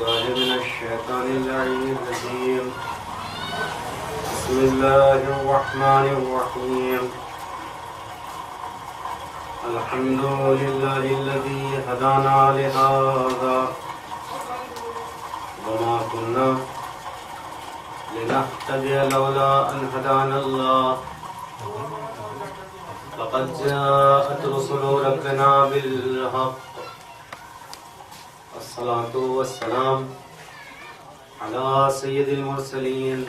बिल्लाहि मिनश्शैतानिर्रजीम। बिस्मिल्लाहिर्रहमानिर्रहीम। अल्हम्दुलिल्लाहिल्लज़ी हदाना लिहाज़ा वमा कुन्ना लिनहतदिया लौला अन हदानल्लाह। लक़द जाअत रुसुलु रब्बिना बिल-हक़्क़। अस्सलातु वस्सलाम अला सय्यिदिल मुरसलीन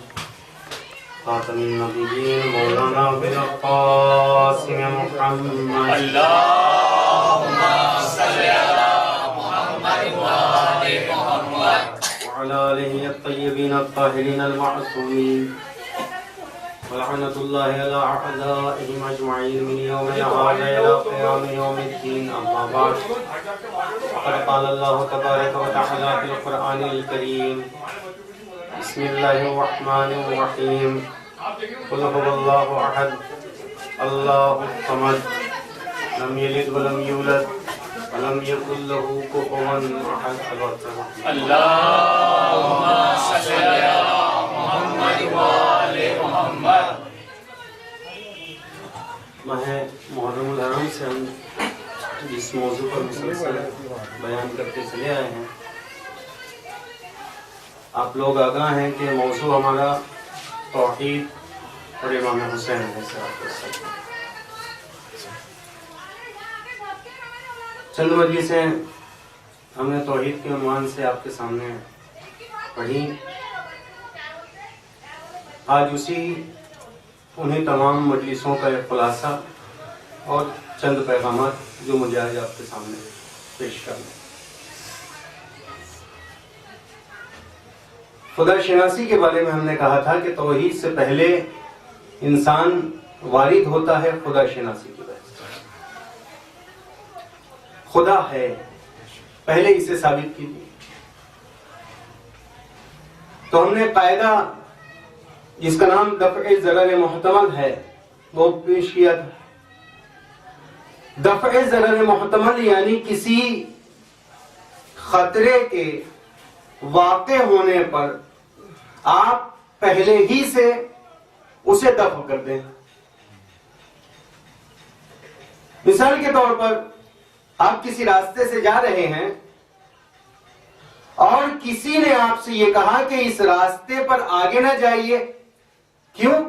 ख़ातमिन नबिय्यीन मौलाना अबुल क़ासिम मुहम्मद। अल्लाहुम्मा सल्लि अला मुहम्मद व आलि मुहम्मद व अला आलिहि अत-तय्यबीन अत-ताहिरीन अल-मअसूमीन व लअनतुल्लाहि अला अअदाइहिम अजमईन मिन यौमिल हाज़ा इला क़ियाम यौमिद्दीन। अम्मा बअद। क़द क़ाल अल्लाहु तबारक व तआला फ़िल क़ुरआनिल करीम। बिस्मिल्लाहिर्रहमानिर्रहीम। क़ुल हुवल्लाहु अहद अल्लाहुस समद लम यलिद व लम यूलद व लम यकुल लहू कुफुवन अहद। अल्लाहुम्मा सल्लि अला मुहम्मद व आलि मुहम्मद। माह मुहर्रमुल हरम से हम जिस मौजू पर मुसलसल बयान करते चले आए हैं, आप लोग आगाह हैं कि मौजू हमारा तौहीद और इमाम हुसैन है। चंद मजलिसें हमने तौहीद के उन्वान से आपके सामने पढ़ी। आज उन्हीं तमाम मजलिसों का एक खुलासा और चंद पैगामात जो मुझे आज आपके सामने पेश करना। खुदा शनासी के बारे में हमने कहा था कि तौहीद से पहले इंसान वारिद होता है खुदा शनासी की वजह से। खुदा है, पहले इसे साबित कीजिए। तो हमने कायदा जिसका नाम दफ़अ ज़रर मुहतमल है वो पेश किया था। दफ़अ ज़रर मुहतमल यानी किसी खतरे के वाक़े होने पर आप पहले ही से उसे दफ़ कर दें। मिसाल के तौर पर आप किसी रास्ते से जा रहे हैं और किसी ने आपसे यह कहा कि इस रास्ते पर आगे ना जाइए। क्यों?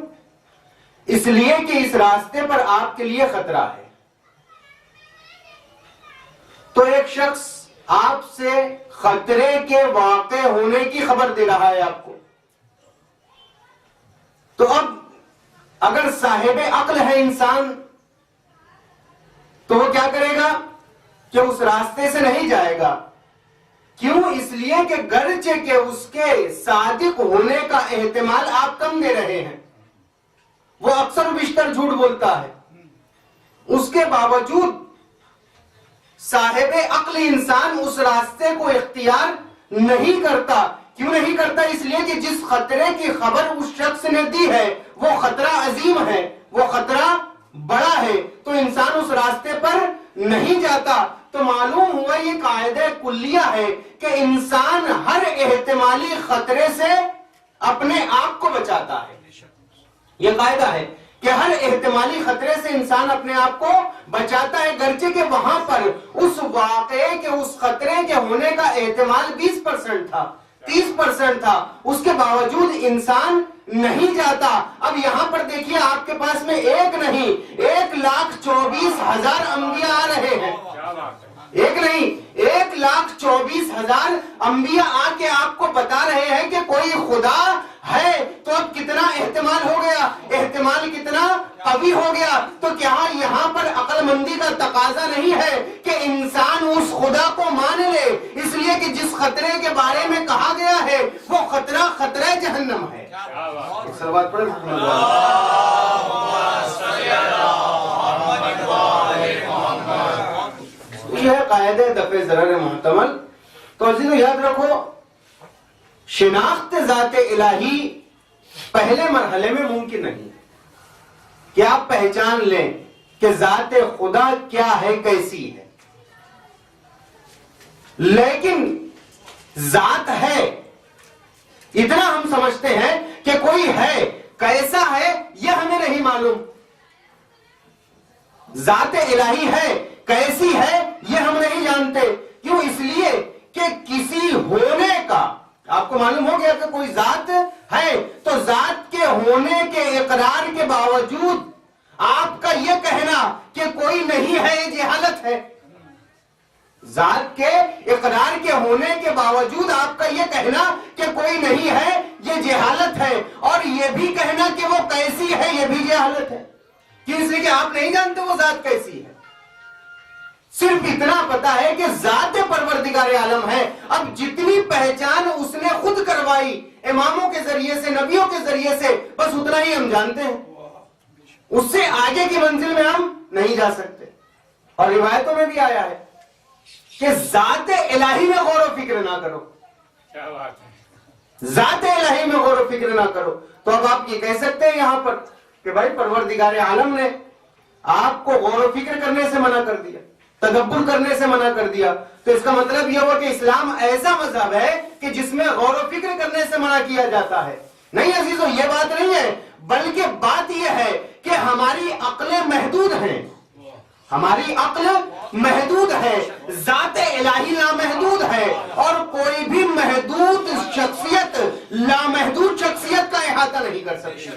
इसलिए कि इस रास्ते पर आपके लिए खतरा है। तो एक शख्स आपसे खतरे के वाक़े होने की खबर दे रहा है आपको। तो अब अगर साहिबे अक्ल है इंसान तो वो क्या करेगा कि उस रास्ते से नहीं जाएगा। क्यों? इसलिए कि गर्चे के उसके सादिक होने का एहतिमाल आप कम दे रहे हैं। वो अक्सर बिस्तर झूठ बोलता है, उसके बावजूद साहिबे अक्ल इंसान उस रास्ते को इख्तियार नहीं करता। क्यों नहीं करता? इसलिए कि जिस खतरे की खबर उस शख्स ने दी है वो खतरा अजीम है, वो खतरा बड़ा है, तो इंसान उस रास्ते पर नहीं जाता। तो मालूम हुआ ये कायदे कुल्लिया है कि इंसान हर एहतिमाली खतरे से अपने आप को बचाता है। यह कायदा है कि हर एहतिमाली खतरे से इंसान अपने आप को बचाता है, गर्चे के वहां पर उस वाक़े के उस खतरे के होने का एहतिमाल 20% था, 30% था, उसके बावजूद इंसान नहीं जाता। अब यहां पर देखिए आपके पास में एक नहीं 1,24,000 अंबिया आ रहे हैं। एक नहीं 1,24,000 अंबिया आके आपको बता रहे हैं कि कोई खुदा है। तो अब कितना एहतिमाल हो गया, एहतिमाल कितना कवी हो गया। तो क्या यहाँ पर अक्लमंदी का तकाजा नहीं है कि इंसान उस खुदा को मान ले, इसलिए कि जिस खतरे के बारे में कहा गया है वो खतरा खतरा जहन्नम है। यह कायदे दफ़े ज़रर मुहतमल। तो अज़ीज़ों याद रखो, शिनाख्त ज़ात इलाही पहले मरहले में मुमकिन नहीं कि आप पहचान लें कि ज़ात खुदा क्या है, कैसी है। लेकिन जात है, इतना हम समझते हैं कि कोई है, कैसा है यह हमें नहीं मालूम। जात इलाही है, कैसी है यह हम नहीं जानते। क्यों? इसलिए कि किसी होने का, आपको मालूम हो गया कि कोई जात है, तो जात के होने के इकरार के बावजूद आपका यह कहना कि कोई नहीं है, ये जहालत है। जात के इकरार के होने के बावजूद आपका यह कहना कि कोई नहीं है, यह जहालत है। और यह भी कहना कि वो कैसी है, यह भी जहालत है। कि इसलिए कि आप नहीं जानते वो जात कैसी है, सिर्फ इतना पता है कि जात परवरदिगार आलम है। अब जितनी पहचान उसने खुद करवाई इमामों के जरिए से, नबियों के जरिए से, बस उतना ही हम जानते हैं। उससे आगे की मंजिल में हम नहीं जा सकते। और रिवायतों में भी आया है कि जात इलाही में गौर व फिक्र ना करो। क्या बात है। जात इलाही में गौर व फिक्र ना करो। तो अब आप ये कह सकते हैं यहां पर कि भाई परवरदिगार आलम ने आपको गौर व फिक्र करने से मना कर दिया, तदब्बुर करने से मना कर दिया। तो इसका मतलब यह हुआ कि इस्लाम ऐसा मजहब है कि जिसमें गौर व फिक्र करने से मना किया जाता है। नहीं अजीजों, यह बात नहीं है, बल्कि बात यह है कि हमारी अक्लें महदूद हैं, हमारी अक्ल महदूद है, जात इलाही लामहदूद है। और कोई भी महदूद शख्सियत लामहदूद शख्सियत का इहाता नहीं कर सकती।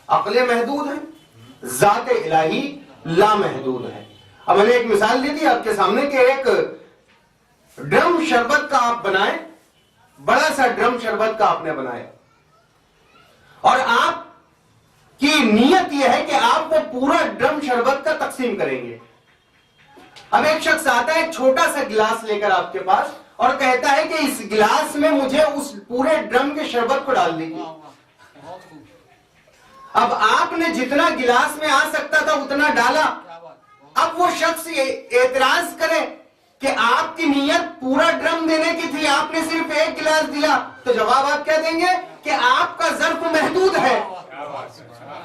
अक्लें महदूद है, जात इलाही लामहदूद है। अब मैंने एक मिसाल दी थी आपके सामने कि एक ड्रम शरबत का आप बनाए, बड़ा सा ड्रम शरबत का आपने बनाया, और आप की नीयत यह है कि आप वो पूरा ड्रम शरबत का तकसीम करेंगे। अब एक शख्स आता है, छोटा सा गिलास लेकर आपके पास, और कहता है कि इस गिलास में मुझे उस पूरे ड्रम के शरबत को डाल दीजिए। अब आपने जितना गिलास में आ सकता था उतना डाला। अब वो शख्स एतराज करे कि आपकी नीयत पूरा ड्रम देने की थी, आपने सिर्फ एक गिलास दिया, तो जवाब आप क्या देंगे कि आपका ज़र्फ महदूद है,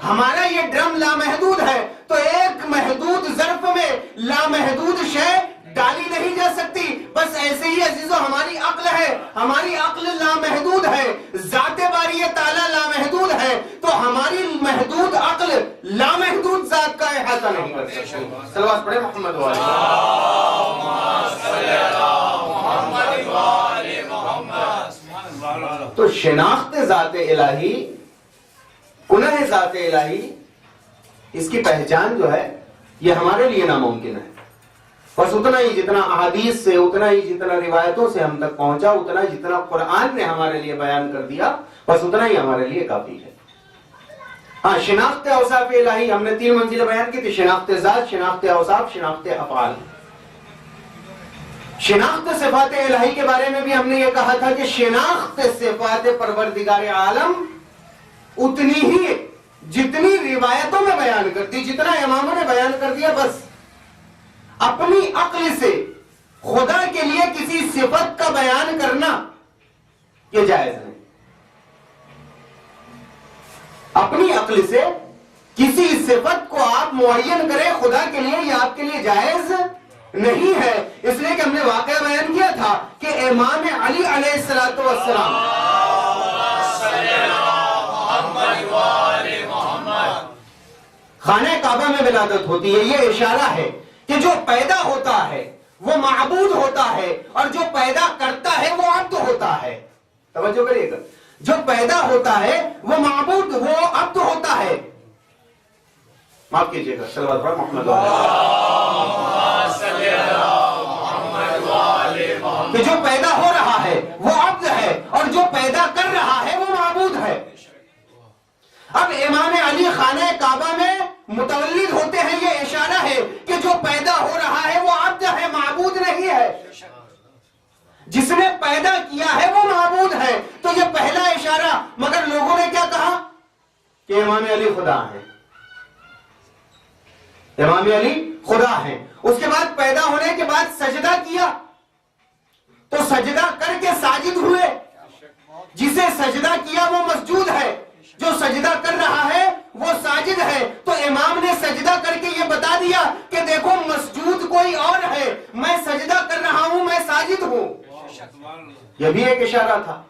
हमारा ये ड्रम लामहदूद है। तो एक महदूद ज़र्फ में लामहदूद शय डाली नहीं जा सकती। बस ऐसे ही अजीजों हमारी अक्ल है, हमारी अक्ल लामहदूद है, ज़ाते बारी ताला लामहदूद है। तो हमारी महदूद अक्ल लामहदूद ज़ात का इहाता नहीं कर सकती। सलवात पढ़े मोहम्मद वाले। तो शिनाख्त ज़ाते इलाही, कुनह ज़ाते इलाही, इसकी पहचान जो है ये हमारे लिए नामुमकिन है। बस उतना ही जितना अहादीस से, उतना ही जितना रिवायतों से हम तक पहुंचा, उतना ही जितना कुरान ने हमारे लिए बयान कर दिया, बस उतना ही हमारे लिए काफी है। हाँ, शिनाख्त औसाफ इलाही हमने 3 मंजिलें बयान की थी, शिनाख्त ज़ात, शिनाख्त औसाफ, शिनाख्त अफ़आल। शिनाख्त सिफ़ात इलाही के बारे में भी हमने ये कहा था कि शिनाख्त सिफ़ात परवरदिगार आलम उतनी ही जितनी रिवायतों में बयान कर दी, जितना इमामों ने बयान कर दिया, बस अपनी अक्ल से खुदा के लिए किसी सिफत का बयान करना यह जायज नहीं। अपनी अक्ल से किसी सिफत को आप मुअय्यन करें खुदा के लिए, यह आपके लिए जायज नहीं है। इसलिए कि हमने वाकया बयान किया था कि इमाम अली अलैहिस्सलातु वस्सलाम खाने काबा में विलादत होती है। यह इशारा है कि जो पैदा होता है वो माबूद होता है, और जो पैदा करता है वो अब्द होता है। तवज्जो करिएगा, जो पैदा होता है वो माबूद, वो अब्द होता है। माफ कीजिएगा, सल्लल्लाहु अलैहि वसल्लम। कि जो पैदा हो रहा है वो अब्द है, और जो पैदा कर रहा है वो माबूद है। अब इमाम अली खाने काबा में मुतवल्लिद होते हैं, ये इशारा है कि जो पैदा हो रहा है वो अब्द है, माबूद नहीं है। जिसने पैदा किया है वो माबूद है। तो ये पहला इशारा। मगर लोगों ने क्या कहा कि इमाम अली खुदा है, इमाम अली खुदा है। उसके बाद पैदा होने के बाद सजदा किया, तो सजदा करके साजिद हुए। जिसे सजदा किया वो मसजूद है, जो सजदा कर रहा है वो साजिद है। तो इमाम ने सजदा करके ये बता दिया कि देखो मसजूद कोई और है, मैं सजदा कर रहा हूं, मैं साजिद हूं। यह भी एक इशारा था।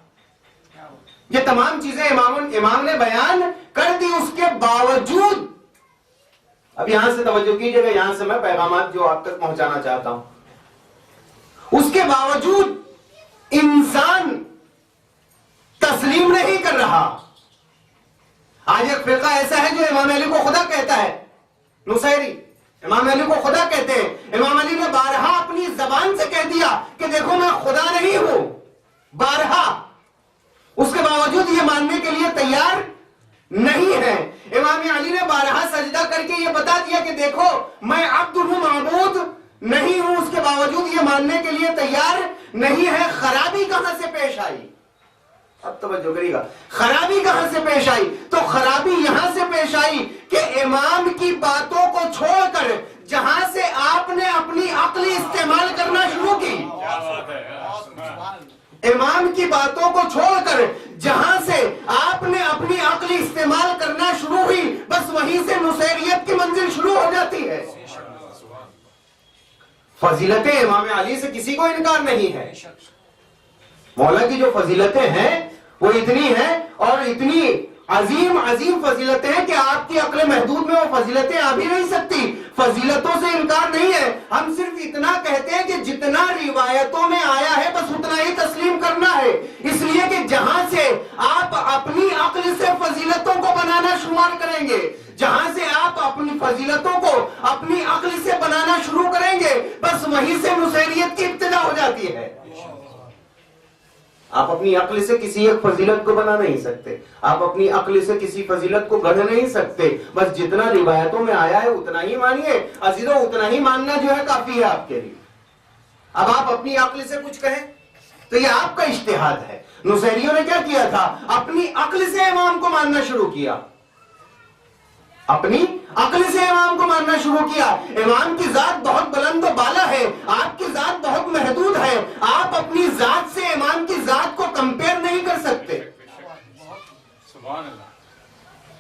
ये तमाम चीजें इमाम ने बयान कर दी। उसके बावजूद, अब यहां से तवज्जो कीजिएगा, यहां से मैं पैगामात जो आप तक पहुंचाना चाहता हूं, उसके बावजूद इंसान तस्लीम नहीं कर रहा। आज एक फिरका ऐसा है जो इमाम अली को खुदा कहता है, नुसैरी इमाम अली को खुदा कहते हैं। इमाम अली ने बारहा अपनी जबान से कह दिया कि देखो मैं खुदा नहीं हूं, बारहा। उसके बावजूद ये मानने के लिए तैयार नहीं है। इमाम अली ने बारहा सजदा करके ये बता दिया कि देखो मैं अब्द हूं, माबूद नहीं हूं। उसके बावजूद ये मानने के लिए तैयार नहीं है। खराबी कहां से पेश आई? अब तवज्जो करिएगा, खराबी कहां से पेश आई? तो खराबी यहां से पेश आई कि इमाम की बातों को छोड़कर जहां से आपने अपनी अक्ल इस्तेमाल करना शुरू की, इमाम की बातों को छोड़कर जहां से आपने अपनी अक्ल इस्तेमाल करना शुरू हुई, बस वहीं से नुसैरियत की मंजिल शुरू हो जाती है। फजीलतें इमाम अली से किसी को इनकार नहीं है। मौला की जो फजीलतें हैं वो इतनी हैं और इतनी अजीम अजीम फजीलतें हैं कि आपकी अक्ल महदूद में वो फजीलतें आ भी नहीं सकती। फजीलतों से इनकार नहीं है। हम सिर्फ इतना कहते हैं कि जितना रिवायतों में आया है बस उतना ही तस्लीम करना है। इसलिए कि जहां से आप अपनी अक्ल से फजीलतों को बनाना शुमार करेंगे, जहां से आप अपनी फजीलतों को अपनी अक्ल से बनाना शुरू करेंगे, बस वहीं से नुसैरियत की इब्तिदा हो जाती है। आप अपनी अक्ल से किसी एक फजीलत को बना नहीं सकते, आप अपनी अक्ल से किसी फजीलत को गढ़ नहीं सकते। बस जितना रिवायतों में आया है उतना ही मानिए अजीजों, उतना ही मानना जो है काफी है आपके लिए। अब आप अपनी अक्ल से कुछ कहें तो ये आपका इज्तिहाद है। नुसैरियों ने क्या किया था? अपनी अक्ल से इमाम को मानना शुरू किया, अपनी अक्ल से इमाम को मानना शुरू किया। इमाम की जात बहुत बुलंद और बाला है, आपकी जात बहुत महदूद है। आप अपनी जात से इमाम की जात को कंपेयर नहीं कर सकते।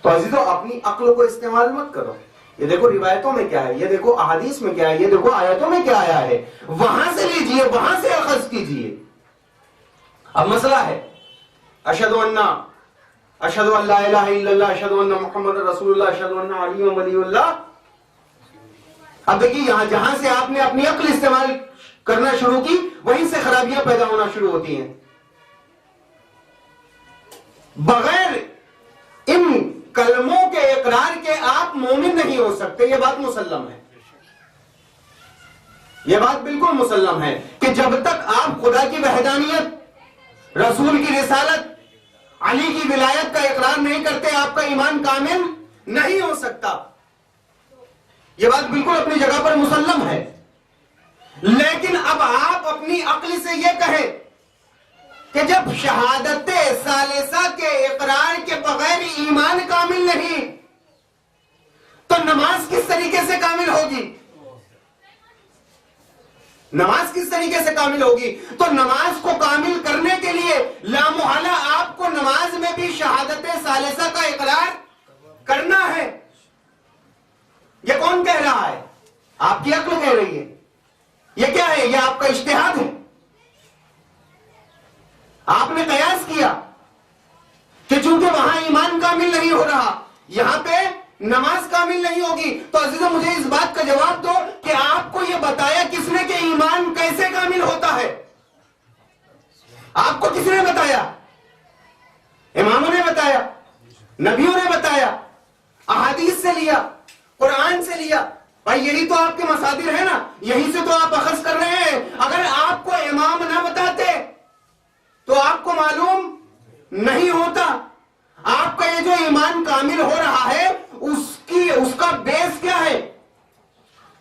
तो अजीजों, अपनी अक्ल को इस्तेमाल मत करो। ये देखो रिवायतों में क्या है, ये देखो अहादीस में क्या है, ये देखो आयतों में क्या आया है, वहां से लीजिए, वहां से अखज़ कीजिए। अब मसला है अशहदु अल्ला इलाहा इल्लल्लाह, अशहदु अन्ना मुहम्मद रसूलुल्लाह, अशहदु अन्ना अली वलीउल्लाह। अब देखिए यहां जहां से आपने अपनी अक्ल इस्तेमाल करना शुरू की, वहीं से खराबियां पैदा होना शुरू होती हैं। बगैर इन कलमों के इकरार के आप मोमिन नहीं हो सकते। यह बात मुसल्लम है, यह बात बिल्कुल मुसल्लम है कि जब तक आप खुदा की वहदानियत, रसूल की रिसालत, अली की विलायत का इकरार नहीं करते, आपका ईमान कामिल नहीं हो सकता। यह बात बिल्कुल अपनी जगह पर मुसल्लम है। लेकिन अब आप अपनी अक्ल से यह कहें कि जब शहादत सालिसा के इकरार के बगैर ईमान कामिल नहीं, तो नमाज किस तरीके से कामिल होगी? नमाज किस तरीके से कामिल होगी? तो नमाज को कामिल करने के लिए लामुहला आपको नमाज में भी शहादत सालिसा का इकरार करना है। यह कौन कह रहा है? आपकी अक्ल कह रही है। यह क्या है? यह आपका इज्तिहाद है। आपने कयास किया कि चूंकि वहां ईमान कामिल नहीं हो रहा, यहां पे नमाज कामिल नहीं होगी। तो अजीजों, मुझे इस बात का जवाब दो कि आपको यह बताया किसने कि ईमान कैसे कामिल होता है? आपको किसने बताया? इमामों ने बताया, नबियों ने बताया, अहादीस से लिया, कुरान से लिया। भाई यही तो आपके मसादिर है ना, यही से तो आप अखज़ कर रहे हैं। अगर आपको इमाम ना बताते तो आपको मालूम नहीं होता। आपका ये जो ईमान कामिल हो रहा है उसका बेस क्या है?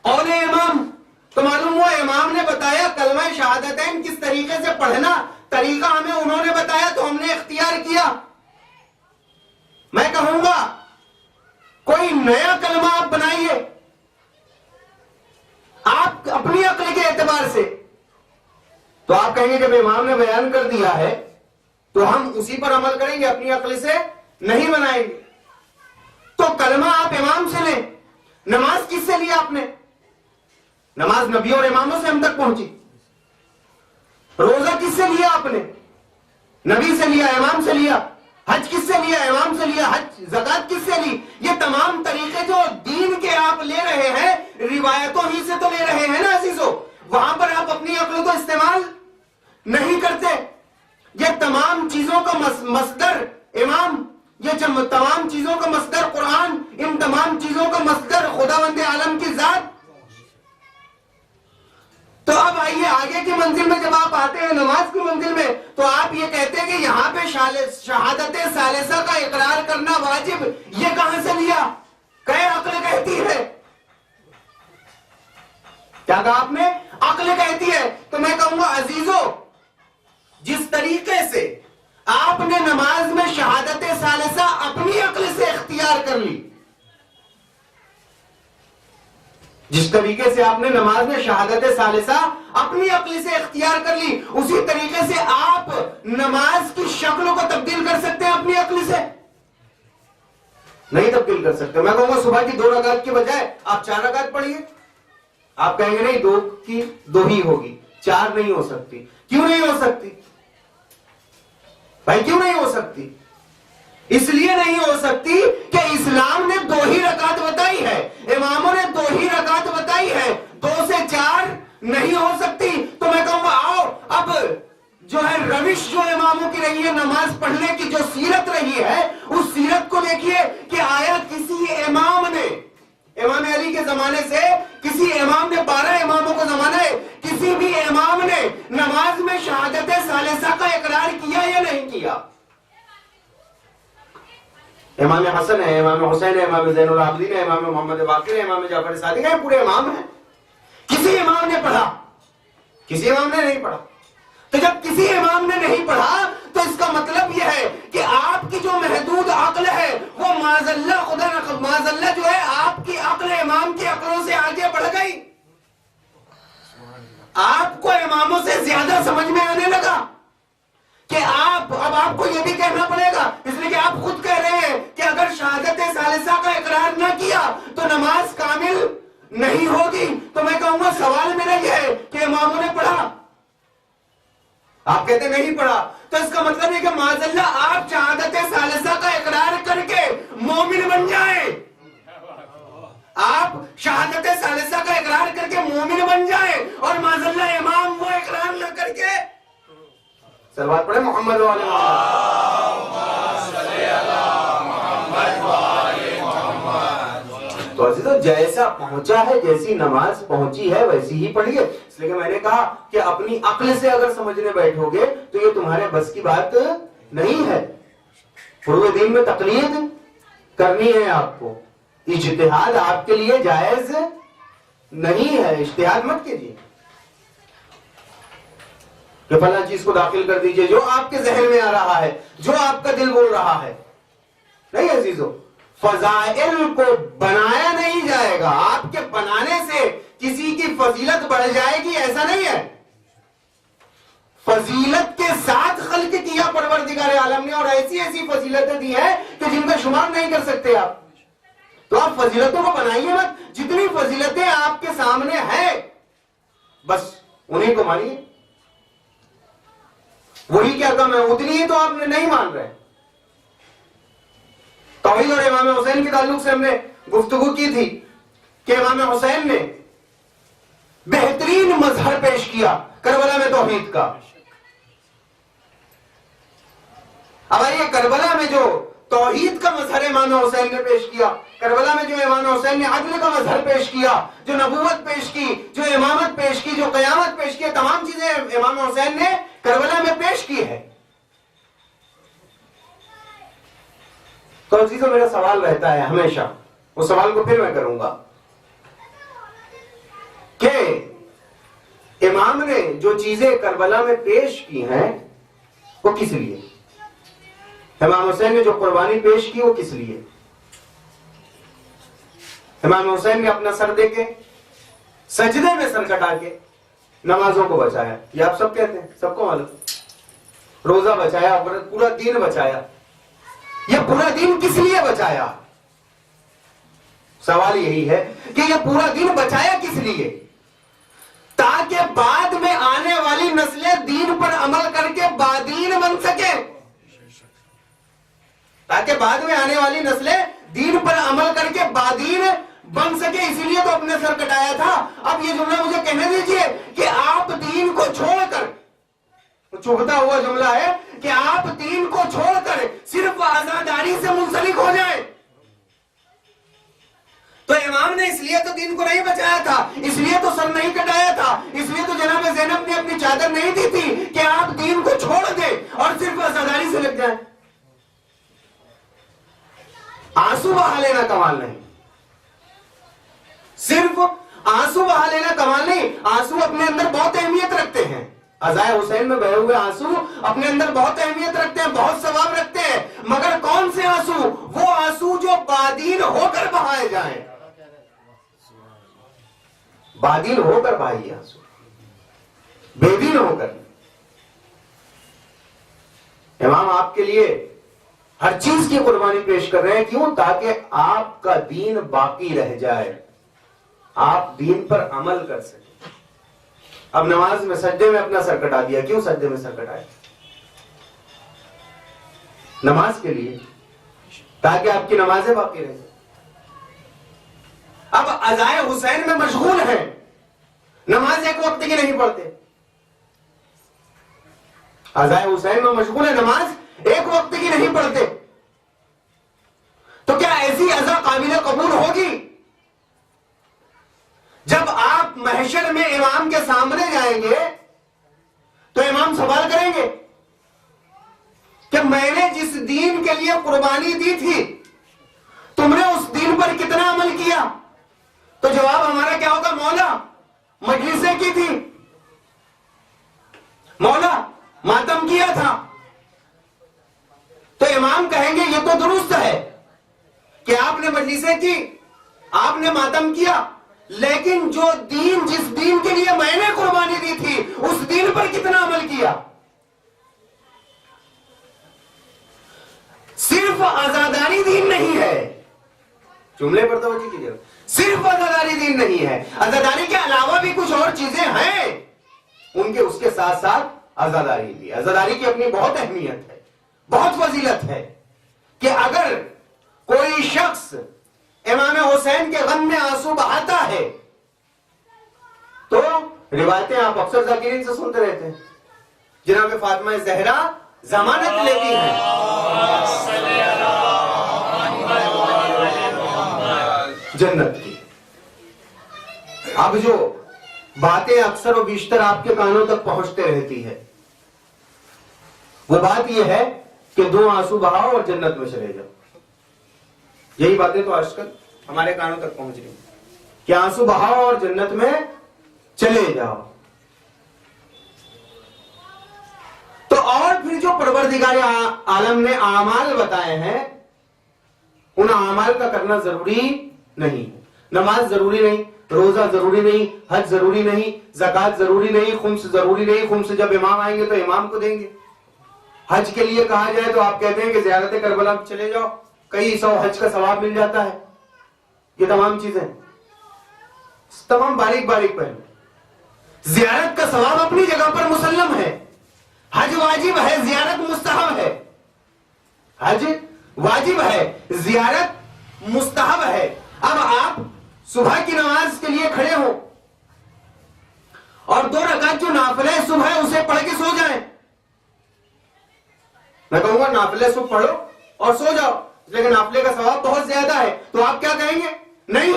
कौले इमाम। तो मालूम हुआ इमाम ने बताया कलमा शहादतैन किस तरीके से पढ़ना, तरीका हमें उन्होंने बताया तो हमने इख्तियार किया। मैं कहूंगा कोई नया कलमा आप बनाइए आप अपनी अक्ल के एतबार से, तो आप कहेंगे जब इमाम ने बयान कर दिया है तो हम उसी पर अमल करेंगे, अपनी अक्ल से नहीं बनाएंगे। तो कलमा आप इमाम से लें। नमाज किससे लिया आपने? नमाज नबियों और इमामों से हम तक पहुंची। रोजा किससे लिया आपने? नबी से लिया, इमाम से लिया। हज किससे लिया? इमाम से लिया। हज ज़कात किससे ली? ये तमाम तरीके जो दीन के आप ले रहे हैं, रिवायतों ही से तो ले रहे हैं ना अजीजों। वहां पर आप अपनी अक्ल को इस्तेमाल नहीं करते। ये तमाम चीजों का मसदर इमाम, ये तमाम चीजों का मसदर कुरान, इन तमाम चीजों का मसदर खुदावंद आलम की जात। तो अब आइए आगे की मंजिल में, जब आप आते हैं नमाज की मंजिल में, तो आप ये कहते हैं कि यहां पे शहादत सालिसा का इकरार करना वाजिब, ये कहां से लिया? कहे अक्ल कहती है। क्या कहा आपने? अक्ल कहती है। तो मैं कहूंगा अजीजों, जिस तरीके से आपने नमाज में शहादत सालिसा अपनी अक्ल से इख्तियार कर ली, जिस तरीके से आपने नमाज में शहादत सालिसा अपनी अक्ल से इख्तियार कर ली, उसी तरीके से आप नमाज की शक्ल को तब्दील कर सकते हैं अपनी अक्ल से? नहीं तब्दील कर सकते। मैं कहूंगा सुबह की 2 रकात की बजाय आप 4 रकात पढ़िए। आप कहेंगे नहीं, 2 की 2 ही होगी, 4 नहीं हो सकती। क्यों नहीं हो सकती भाई? क्यों नहीं हो सकती? इसलिए नहीं हो सकती कि इस्लाम ने 2 ही रकात बताई है, इमामों ने 2 ही रकात बताई है, 2 से 4 नहीं हो सकती। तो मैं कहूंगा आओ, अब जो है रविश जो इमामों की रही है नमाज पढ़ने की, जो सीरत रही है, उस सीरत को देखिए कि आया किसी इमाम ने, इमाम अली के जमाने से किसी इमाम ने, 12 इमामों को जमाना है, किसी भी इमाम ने नमाज में शहादत सालिसा का इकरार किया या नहीं किया? इमाम हसन है, इमाम हुसैन है, इमाम ज़ैनुल आबिदीन है, इमाम मोहम्मद बाकिर है, इमाम जाफर सादिक है, पूरे इमाम हैं। किसी इमाम ने पढ़ा? किसी इमाम ने नहीं पढ़ा। तो जब किसी इमाम ने नहीं पढ़ा, तो इसका मतलब यह है कि आपकी जो महदूद अक्ल है वो माज़अल्लाह, खुदा न माज़अल्लाह जो है, आपकी अक्ल इमाम की अक्लों से आगे बढ़ गई। आपको इमामों से ज्यादा समझ में आने लगा कि अब आपको यह भी कहना पड़ेगा, इसलिए कि आप खुद कह रहे हैं कि अगर शहादत सालिसा का इकरार ना किया तो नमाज कामिल नहीं होगी। तो मैं कहूंगा सवाल मेरा यह है कि इमामों ने पढ़ा? आप कहते नहीं पढ़ा, तो इसका मतलब है कि माज़अल्लाह आप शहादत सालिसा का इकरार करके मोमिन बन जाए। आप शहादत सालिसा का इकरार करके मोमिन बन जाए, और माज़अल्लाह इमाम वो इकरार न करके। सलवात पढ़े मोहम्मद वाले तो अजीजों, जैसा पहुंचा है, जैसी नमाज पहुंची है वैसी ही पढ़िए। इसलिए मैंने कहा कि अपनी अक्ल से अगर समझने बैठोगे तो ये तुम्हारे बस की बात नहीं है। पूरे दिन में तकलीद करनी है आपको, इज्तिहाद आपके लिए जायज नहीं है। इज्तिहाद मत कीजिए कि फला चीज को दाखिल कर दीजिए जो आपके जहन में आ रहा है, जो आपका दिल बोल रहा है। नहीं अजीजों, फजाइल को बनाया नहीं जाएगा। आपके बनाने से किसी की फजीलत बढ़ जाएगी ऐसा नहीं है। फजीलत के साथ खल्क किया परवरदिगार आलम ने, और ऐसी ऐसी फजीलतें दी है कि जिनका शुमार नहीं कर सकते आप। तो आप फजीलतों को बनाइए मत। जितनी फजीलतें आपके सामने हैं बस उन्हीं को मानिए। वही क्या कम है, उतनी ही तो आप नहीं मान रहे। तौहीद और इमाम हुसैन के ताल्लुक से हमने गुफ्तगू की थी कि इमाम हुसैन ने बेहतरीन मजहर पेश किया करबला में तौहीद का। अब आइए, करबला में जो तौहीद का मजहर इमाम हुसैन ने पेश किया, करबला में जो इमाम हुसैन ने अदल का मजहर पेश किया, जो नबूवत पेश की, जो इमामत पेश की, जो कयामत पेश की, तमाम चीजें इमाम हुसैन ने करबला में पेश की है। तो अजीजों, मेरा सवाल रहता है हमेशा, उस सवाल को फिर मैं करूंगा कि इमाम ने जो चीजें करबला में पेश की हैं वो किस लिए? इमाम हुसैन ने जो कुर्बानी पेश की वो किस लिए? इमाम हुसैन ने अपना सर देके सजदे में सर कटा के नमाजों को बचाया। ये आप सब कहते हैं, सबको मालूम। रोजा बचाया, पूरा दिन बचाया। ये पूरा दिन किस लिए बचाया? सवाल यही है कि ये पूरा दिन बचाया किस लिए? ताकि बाद में आने वाली नस्लें दीन पर अमल करके बादीन बन सके, ताकि बाद में आने वाली नस्लें दीन पर अमल करके बादीन बन सके। इसीलिए तो अपने सर कटाया था। अब ये जुमला मुझे कहने दीजिए कि आप दीन को छोड़कर, चुभता हुआ जुमला है कि आप दीन को छोड़कर सिर्फ आजादारी से मुंसलिक हो जाए। तो इमाम ने इसलिए तो दीन को नहीं बचाया था, इसलिए तो सर नहीं कटाया था, इसलिए तो जनाब ज़ैनब ने अपनी चादर नहीं दी थी कि आप दीन को छोड़ दें और सिर्फ आजादारी से लग जाएं। आंसू बहा लेना कमाल नहीं, सिर्फ आंसू बहा लेना कमाल नहीं। आंसू अपने अंदर बहुत अहमियत रखते हैं। अज़ाए हुसैन में बहे हुए आंसू अपने अंदर बहुत अहमियत रखते हैं, बहुत सवाब रखते हैं। मगर कौन से आंसू? वो आंसू जो बादीन होकर बहाए जाएं। बादीन होकर बहाइए आंसू, बेदीन होकर। इमाम आपके लिए हर चीज की कुर्बानी पेश कर रहे हैं। क्यों? ताकि आपका दीन बाकी रह जाए, आप दीन पर अमल कर सके। अब नमाज में सज्दे में अपना सर कटा दिया। क्यों सज्दे में सर कटाया? नमाज के लिए, ताकि आपकी नमाजें बाकी रहे। अब अज़ाए हुसैन में मशगूल हैं, नमाज एक वक्त की नहीं पढ़ते। अज़ाए हुसैन में मशगूल है, नमाज एक वक्त की नहीं पढ़ते। तो क्या ऐसी अज़ा काबिल कबूल होगी? जब आप महशर में इमाम के सामने जाएंगे तो इमाम सवाल करेंगे कि मैंने जिस दीन के लिए कुर्बानी दी थी, तुमने उस दीन पर कितना अमल किया? तो जवाब हमारा क्या होगा? मौला, मजलिसें की थी, मौला मातम किया था। तो इमाम कहेंगे ये तो दुरुस्त है कि आपने मजलिसें की, आपने मातम किया, लेकिन जो दीन, जिस दीन के लिए मैंने कुर्बानी दी थी, उस दीन पर कितना अमल किया? सिर्फ आजादारी दीन नहीं है। जुमले पर तवज्जो कीजिए। सिर्फ आजादारी दीन नहीं है, आजादारी के अलावा भी कुछ और चीजें हैं, उनके उसके साथ साथ आजादारी भी। आजादारी की अपनी बहुत अहमियत है, बहुत फजीलत है कि अगर कोई शख्स इमाम हुसैन के गम में आंसू बहाता है तो रिवायतें आप अक्सर जाकिरीन से सुनते रहते हैं, जनाब फातिमा ज़हरा जमानत लेती हैं जन्नत की। अब जो बातें अक्सर और बीशतर आपके कानों तक पहुंचते रहती है, वो बात यह है कि 2 आंसू बहाओ और जन्नत में चले जाओ। यही बातें तो आजकल हमारे कानों तक पहुंच रही कि आंसू बहाओ और जन्नत में चले जाओ। तो और फिर जो परवरदिगार आलम ने आमाल बताए हैं, उन आमाल का करना जरूरी नहीं। नमाज जरूरी नहीं, रोजा जरूरी नहीं, हज जरूरी नहीं, ज़कात जरूरी नहीं, खुम्स जरूरी नहीं। खुम्स जब इमाम आएंगे तो इमाम को देंगे। हज के लिए कहा जाए तो आप कहते हैं कि ज़ियारत करबला में चले जाओ, कई 100 हज का सवाब मिल जाता है। ये तमाम चीजें, तमाम बारीक बारीक पहलू। ज़ियारत का सवाब अपनी जगह पर मुसल्लम है। हज वाजिब है, ज़ियारत मुस्तहब है। हज वाजिब है, ज़ियारत मुस्तहब है। अब आप सुबह की नमाज के लिए खड़े हो और 2 रकात जो नाफिला सुबह उसे पढ़ के सो जाएं। मैं कहूंगा नाफिला सुबह पढ़ो और सो जाओ, लेकिन नाफिले का सवाब बहुत ज्यादा है। तो आप क्या कहेंगे? नहीं,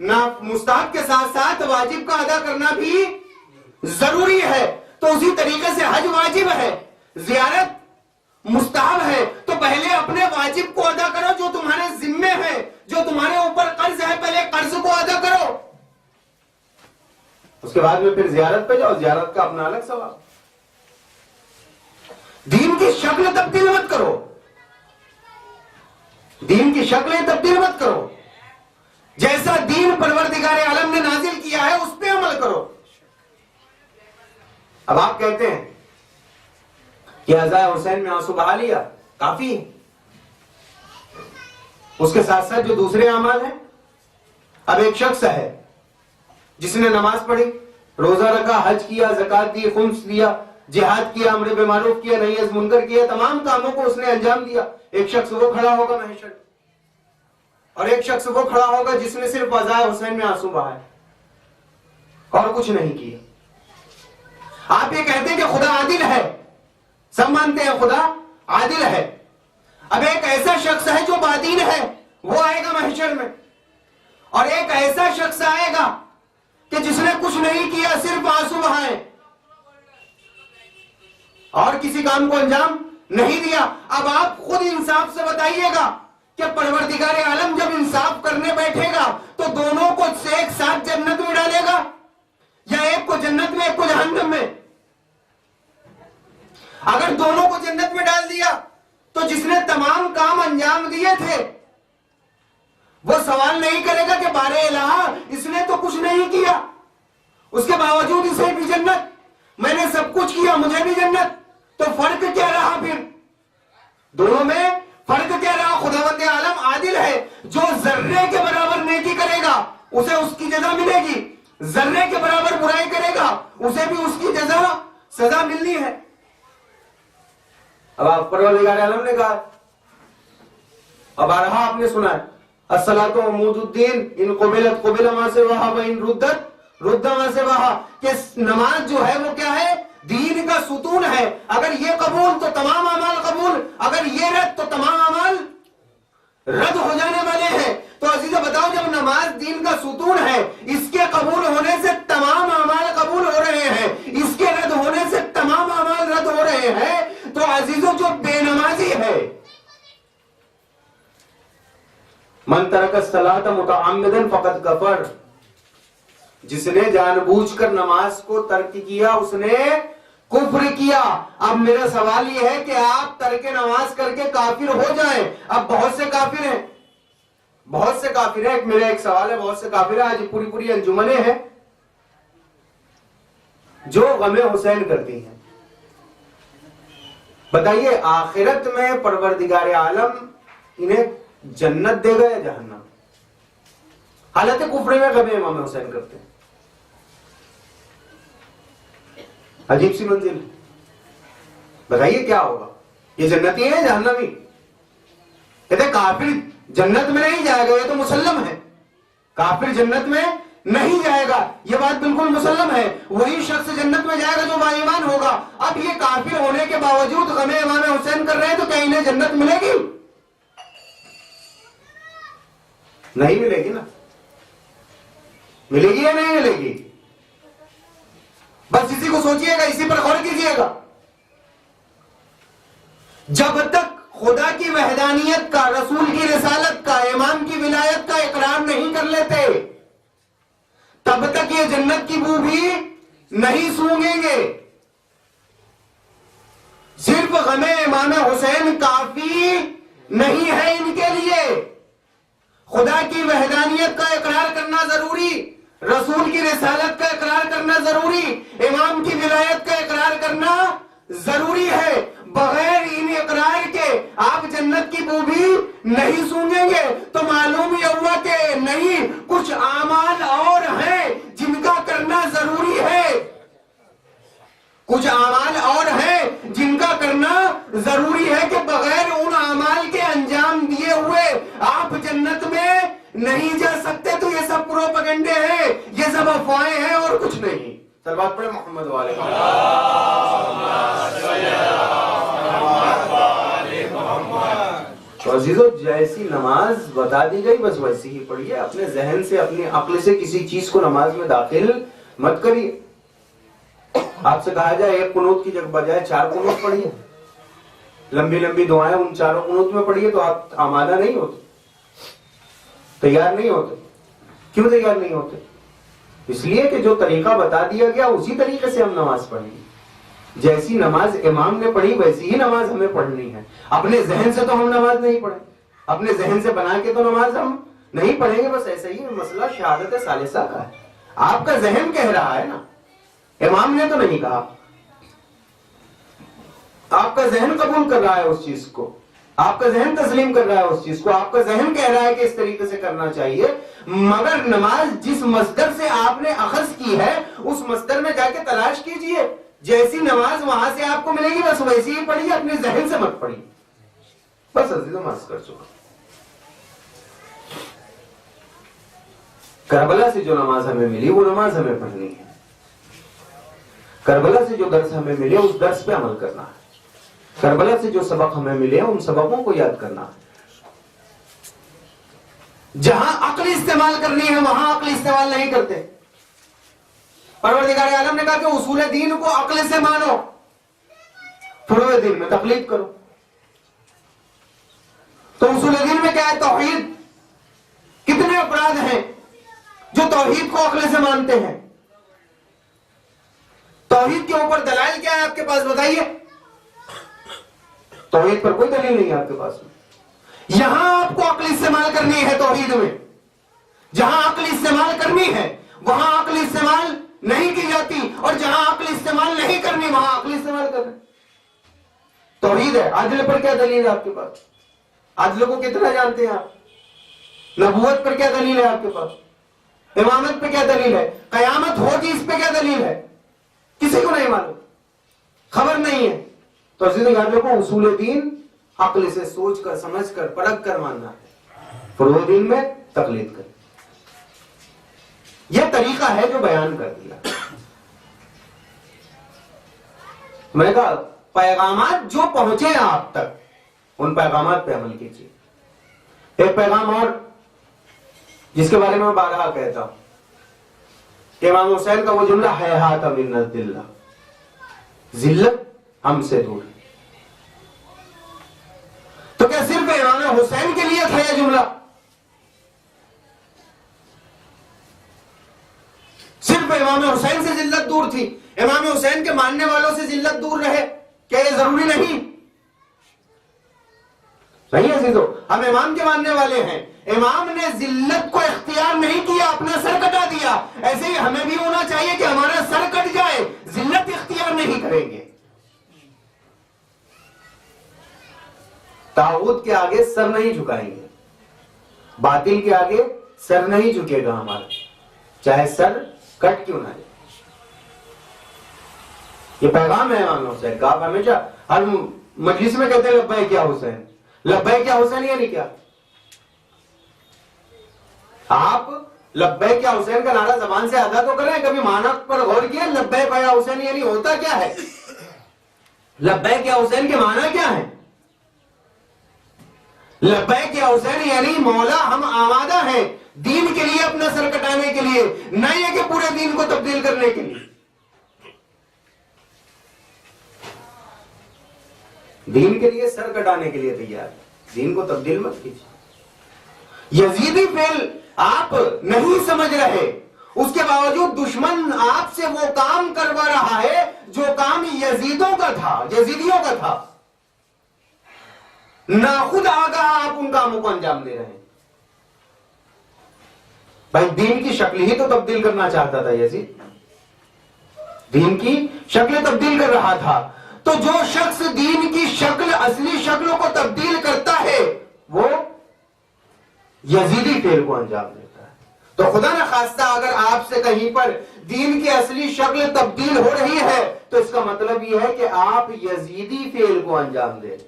ना मुस्तहब के साथ साथ वाजिब का अदा करना भी जरूरी है। तो उसी तरीके से हज वाजिब है, ज़ियारत मुस्तहब है। तो पहले अपने वाजिब को अदा करो जो तुम्हारे जिम्मे है, जो तुम्हारे ऊपर कर्ज है, पहले कर्ज को अदा करो, उसके बाद में फिर ज़ियारत पे जाओ, ज़ियारत का अपना अलग सवाब। दीन की शक्ल तब्दील मत करो, दीन की शक्लें तब्दील मत करो। जैसा दीन परवरदिगार आलम ने नाजिल किया है उस पर अमल करो। अब आप कहते हैं कि अज़ाए हुसैन में आंसू बहा लिया, काफी है। उसके साथ साथ जो दूसरे अमाल हैं, अब एक शख्स है जिसने नमाज पढ़ी, रोजा रखा, हज किया, ज़कात दी, खुम्स दिया, जिहाद किया, अम्र बिल मारूफ किया, नही अज़ मुनकर किया, तमाम कामों को उसने अंजाम दिया। एक शख्स वो खड़ा होगा महशर, और एक शख्स वो खड़ा होगा जिसने सिर्फ वज़ाए हुसैन में आंसू बहाए और कुछ नहीं किया। आप ये कहते हैं कि खुदा आदिल है, सब मानते हैं खुदा आदिल है। अब एक ऐसा शख्स है जो बादीन है, वो आएगा महशर में, और एक ऐसा शख्स आएगा कि जिसने कुछ नहीं किया, सिर्फ आंसू बहाए और किसी काम को अंजाम नहीं दिया। अब आप खुद इंसाफ से बताइएगा कि परवरदिगार आलम जब इंसाफ करने बैठेगा तो दोनों को एक साथ जन्नत में डालेगा, या एक को जन्नत में एक को जहन्नम में? अगर दोनों को जन्नत में डाल दिया तो जिसने तमाम काम अंजाम दिए थे वो सवाल नहीं करेगा कि बारे इलाहा इसने तो कुछ नहीं किया, उसके बावजूद इसे भी जन्नत, मैंने सब कुछ किया मुझे भी जन्नत। तो फर्क क्या रहा फिर? दोनों में फर्क क्या रहा? खुदावंद आलम आदिल है, जो जर्रे के बराबर नेकी करेगा उसे उसकी जजा मिलेगी, जर्रे के बराबर बुराई करेगा उसे भी उसकी जजा सजा मिलनी है। अब आप परवरदिगार आलम ने कहा, अब बारहा आपने सुना है, अस्सलातु अमूदुद्दीन इन कुबिलत कुबिल मा से वहा व इन रुद्दत रुद्दा मा से वहा, कि नमाज जो है वो क्या है? दीन का सुतून है। अगर ये कबूल तो तमाम अमाल कबूल, अगर ये रद्द तो तमाम अमाल रद्द हो जाने वाले हैं। तो अजीज़ों बताओ, जब नमाज दीन का सुतून है, इसके कबूल होने से तमाम अमाल कबूल हो रहे हैं, इसके रद्द होने से तमाम अमाल रद्द हो रहे हैं, तो अजीजों जो बेनमाजी है, मन तरक सलात मुतअम्मिदन फकद कफर, जिसने जानबूझकर नमाज को तर्क किया उसने कुफ्र किया। अब मेरा सवाल यह है कि आप तर्क नमाज करके काफिर हो जाएं। अब बहुत से काफिर हैं, बहुत से काफिर हैं। मेरा एक सवाल है, बहुत से काफिर हैं, आज पूरी पूरी अंजुमने हैं जो गमे हुसैन करती हैं। बताइए, आखिरत में परवरदिगार आलम इन्हें जन्नत देगा या जहन्नम? हालत कुफरे में गमे इमाम हुसैन करते हैं। अजीब सी मंजिल। बताइए क्या होगा? ये जन्नती है जहन्नमी? कहते काफिर जन्नत में नहीं जाएगा, ये तो मुसल्लम है, काफिर जन्नत में नहीं जाएगा, ये बात बिल्कुल मुसल्लम है। वही शख्स जन्नत में जाएगा जो बाईमान होगा। अब ये काफिर होने के बावजूद गमे इमाम हुसैन कर रहे हैं, तो क्या इन्हें जन्नत मिलेगी? नहीं मिलेगी ना। मिलेगी या नहीं मिलेगी? बस इसी को सोचिएगा, इसी पर गौर कीजिएगा। जब तक खुदा की वहदानियत का, रसूल की रिसालत का, इमाम की विलायत का इकरार नहीं कर लेते, तब तक ये जन्नत की बू भी नहीं सूंघेंगे। सिर्फ गमे इमाम हुसैन काफी नहीं है इनके लिए। खुदा की वहदानियत का इकरार करना जरूरी, रसूल की रिसालत का इकरार करना जरूरी, इमाम की विलायत का इकरार करना जरूरी है। बगैर इन इकरार के आप जन्नत की बू भी नहीं सूंघेंगे। तो मालूम ही हुआ कि नहीं, कुछ आमाल और हैं जिनका करना जरूरी है, कुछ आमाल और हैं जिनका करना जरूरी है, कि बगैर उन आमाल के अंजाम दिए हुए आप जन्नत में नहीं जा सकते। तो ये सब प्रोपेगेंडे हैं, ये सब अफवाहें हैं और कुछ नहीं। सलवात पढ़े मोहम्मद वाले। तो अजीजों, जैसी नमाज बता दी गई बस वैसी ही पढ़िए। अपने जहन से, अपनी अक्ल से किसी चीज को नमाज में दाखिल मत करिए। आपसे कहा जाए एक कुनूत की जगह बजाय 4 कुनूत पढ़िए, लंबी लंबी दुआएं उन 4 कुनूत में पढ़िए, तो आप आमादा नहीं होते, तैयार नहीं होते। क्यों तैयार नहीं होते? इसलिए कि जो तरीका बता दिया गया उसी तरीके से हम नमाज पढ़ेंगे। जैसी नमाज इमाम ने पढ़ी वैसी ही नमाज हमें पढ़नी है। अपने जहन से तो हम नमाज नहीं पढ़े, अपने जहन से बना के तो नमाज हम नहीं पढ़ेंगे। बस ऐसा ही मसला शहादत सालिसा का है। आपका जहन कह रहा है ना, इमाम ने तो नहीं कहा, आपका जहन कबूल कर रहा है उस चीज को। आपका जहन तस्लीम कर रहा है उस चीज को, आपका जहन कह रहा है कि इस तरीके से करना चाहिए, मगर नमाज जिस मस्दर से आपने अखज की है उस मस्दर में जाके तलाश कीजिए। जैसी नमाज वहां से आपको मिलेगी बस वैसी ही पढ़िए, अपने जहन से मत पढ़िए। बस अजीजों माफ कर चुका। करबला से जो नमाज हमें मिली वो नमाज हमें पढ़नी है। करबला से जो दर्स हमें मिले उस दर्स पे अमल करना है। करबला से जो सबक हमें मिले उन सबकों को याद करना है। जहां अक्ल इस्तेमाल करनी है वहां अक्ल इस्तेमाल नहीं करते। परवरदिगार आलम ने कहा कि उसूल दीन को अक्ल से मानो, फुरूए दीन में तकलीद करो। तो उसूल दीन में क्या है? तौहीद। कितने अपराध हैं जो तौहीद को अक्ल से मानते हैं? तौहीद के ऊपर दलाइल क्या है आपके पास, बताइए। तौहीद पर कोई दलील नहीं है आपके पास में। यहां आपको अक्ल इस्तेमाल करनी है तौहीद में। जहां अक्ल इस्तेमाल करनी है वहां अक्ल इस्तेमाल नहीं की जाती, और जहां अक्ल इस्तेमाल नहीं करनी वहां अक्ल इस्तेमाल करना। तौहीद है। आदिल पर क्या दलील है आपके पास? आदिल को कितना जानते हैं आप? नबूवत पर क्या दलील है आपके पास? इमामत पे क्या दलील है? कयामत होगी इस पे क्या दलील है? किसी को नहीं मालूम, खबर नहीं है। तो अज़ीज़ को उसूल दीन अक्ल से सोच कर, समझ कर, परख कर मानना है। फुरूए दीन में तकलीद कर। यह तरीका है जो बयान कर दिया। मैंने कहा पैगामात जो पहुंचे आप तक उन पैगामात पे अमल कीजिए। एक पैगाम और जिसके बारे में मैं बारहा कहता हूं कि इमाम हुसैन का वो जुमला है हाथ मिन्नतिल्लाह, जिल्लत हमसे दूर। तो क्या सिर्फ इमाम हुसैन के लिए था यह जुमला? सिर्फ इमाम हुसैन से जिल्लत दूर थी, इमाम हुसैन के मानने वालों से जिल्लत दूर रहे, क्या यह जरूरी नहीं? नहीं अजीजों, हम इमाम के मानने वाले हैं। इमाम ने जिल्लत को इख्तियार नहीं किया, अपना सर कटा दिया। ऐसे ही हमें भी होना चाहिए कि हमारा सर कट जाए, जिल्लत इख्तियार नहीं करेंगे। ताऊत के आगे सर नहीं झुकाएंगे, बातिल के आगे सर नहीं झुकेगा हमारा, चाहे सर कट क्यों ना जाए। ये पैगाम है इमाम हुसैन का। आप हमेशा हर मजलिस में कहते हैं लब्बैक या हुसैन, लब्बैक या हुसैन, यानी क्या? आप लब्बैक या हुसैन का नारा जबान से अदा तो करें, कभी मानक पर गौर किया? लब्बैक या हुसैन यानी होता क्या है? लब्बैक या हुसैन के माना क्या है? लब्बैक या हुसैन यानी मौला हम आमादा हैं दीन के लिए, अपना सर कटाने के लिए, नहीं है कि पूरे दीन को तब्दील करने के लिए। दीन के लिए सर कटाने के लिए तैयार है, दीन को तब्दील मत कीजिए। यजीदी फेल आप नहीं समझ रहे, उसके बावजूद दुश्मन आपसे वो काम करवा रहा है जो काम यजीदों का था, यजीदियों का था। नाखुद आगा आप उन कामों को अंजाम दे रहे हैं। भाई दीन की शक्ल ही तो तब्दील करना चाहता था यजीद, दीन की शक्ल तब्दील कर रहा था। तो जो शख्स दीन की शक्ल, असली शक्लों को तब्दील करता है वो यजीदी फेल को अंजाम देता है। तो खुदा न खास्ता अगर आपसे कहीं पर दीन की असली शक्ल तब्दील हो रही है तो इसका मतलब यह है कि आप यजीदी फेल को अंजाम दे।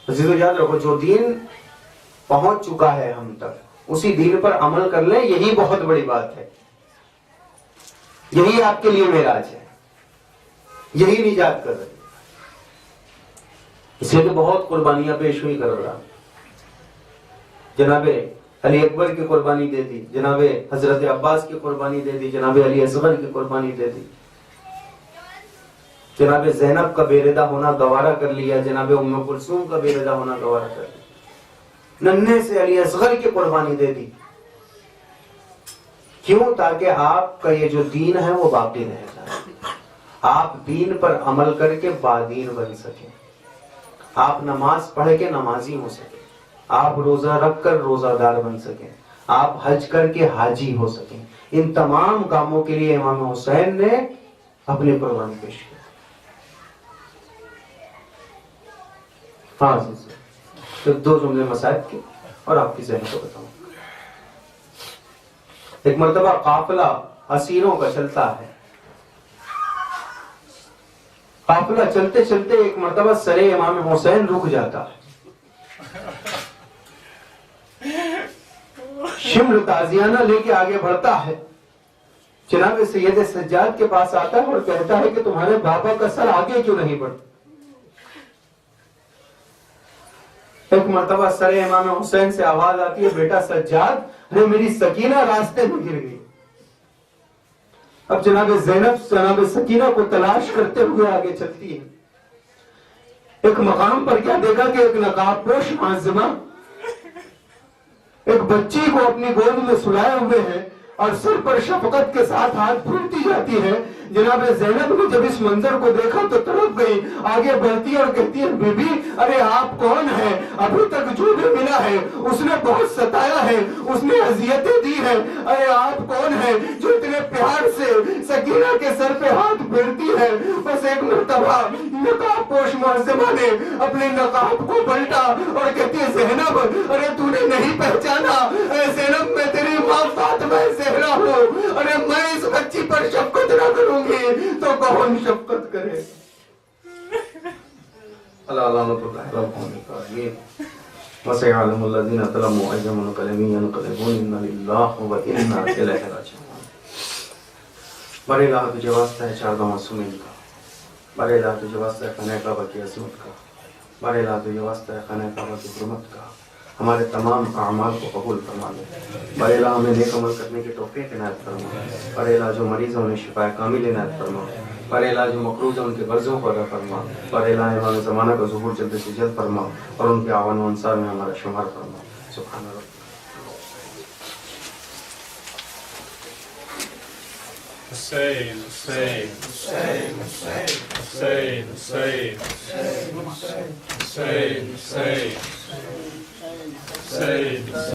अजीजों याद रखो, जो दीन पहुंच चुका है हम तक उसी दीन पर अमल कर लें, यही बहुत बड़ी बात है। यही आपके लिए मेराज है, यही निजात कर रही है। इसलिए तो बहुत कुर्बानियां पेश हुई कर रहा। जनाबे अली अकबर की कुर्बानी दे दी, जनाबे हजरत अब्बास की कुर्बानी दे दी, जनाबे अली असगर की कुर्बानी दे दी, जनाबे ज़ैनब का बेरिदा होना गवारा कर लिया, जनाबे उम्मे कुलसूम का बेरिदा होना गवारा कर लिया, नन्हे से अली असगर की कुर्बानी दे दी। क्यों? ताकि आपका ये जो दीन है वो बाकी रहेगा, आप दीन पर अमल करके बादीन बन सके, आप नमाज पढ़ के नमाजी हो सके, आप रोजा रख कर रोजादार बन सके, आप हज करके हाजी हो सके। इन तमाम कामों के लिए इमाम हुसैन ने अपनी कुर्बानी पेश की। हाँ जी सर, तो 2 जुमले मसाइब के और आपकी ज़हन को बताऊं। एक मर्तबा काफिला असीरों का चलता है। काफिला चलते चलते एक मर्तबा सरे इमाम हुसैन रुक जाता है। शिम्र ताजियाना लेके आगे बढ़ता है। जनाब सैयद सज्जाद के पास आता है और कहता है कि तुम्हारे बाबा का सर आगे क्यों नहीं बढ़ता। एक मर्तबा सरे इमाम हुसैन से आवाज आती है, बेटा सज्जाद, अरे मेरी सकीना रास्ते में गिर गई। अब जनाब ज़ैनब जनाब सकीना को तलाश करते हुए आगे चलती है। एक मकाम पर क्या देखा कि एक नकाबपोश मुअज्जिमा एक बच्ची को अपनी गोद में सुलाए हुए है और सिर पर शफकत के साथ हाथ फेरती जाती है। जनाब ज़ैनब ने जब इस मंजर को देखा तो तड़प गई, आगे बढ़ती है और कहती है, बीबी अरे आप कौन है? अभी तक जो भी मिला है उसने बहुत सताया है, उसने अजियतें दी है। अरे आप कौन है जो इतने प्यार से सकीना के सर पे हाथ फेरती है? बस एक मर्तबा नकाबपोश मुअज्जिमा ने अपने नकाब को पलटा और कहती है, ज़ैनब अरे तूने नहीं पहचाना? ज़ैनब मैं तेरी माँ फातिमा ज़हरा हूँ। अरे मैं इस बच्ची पर शफकत न करूंगी तो कौन शफकत करे? बड़े अल्लाह तुझे वास्ता है चार गाँव सुमेल का, बड़े अल्लाह तुझे वास्ता है खाने काबा की अज़मत का, बड़े अल्लाह तुझे वास्ता है खाने काबा की हुर्मत का। हमारे तमाम अमाल को कबूल फरमा दे। बड़े अल्लाह हमें नेक अमल करने की तौफीक इनायत फरमा। बड़े अल्लाह जो मरीज़ हैं उन्हें शिफाए कामिल इनायत फरमा। बड़े अल्लाह जो मकरूज़ हैं उनके गर्ज़ों को अदा फरमा। बड़े अल्लाह इमाम ज़माना का ज़ुहूर जल्द से जल्द फरमा और उनके आवान व अंसार में हमारा शुमार फरमा। सुभान अल्लाह। Hussein, Hussein, Hussein, Hussein, Hussein, Hussein, Hussein, Hussein, Hussein, Hussein.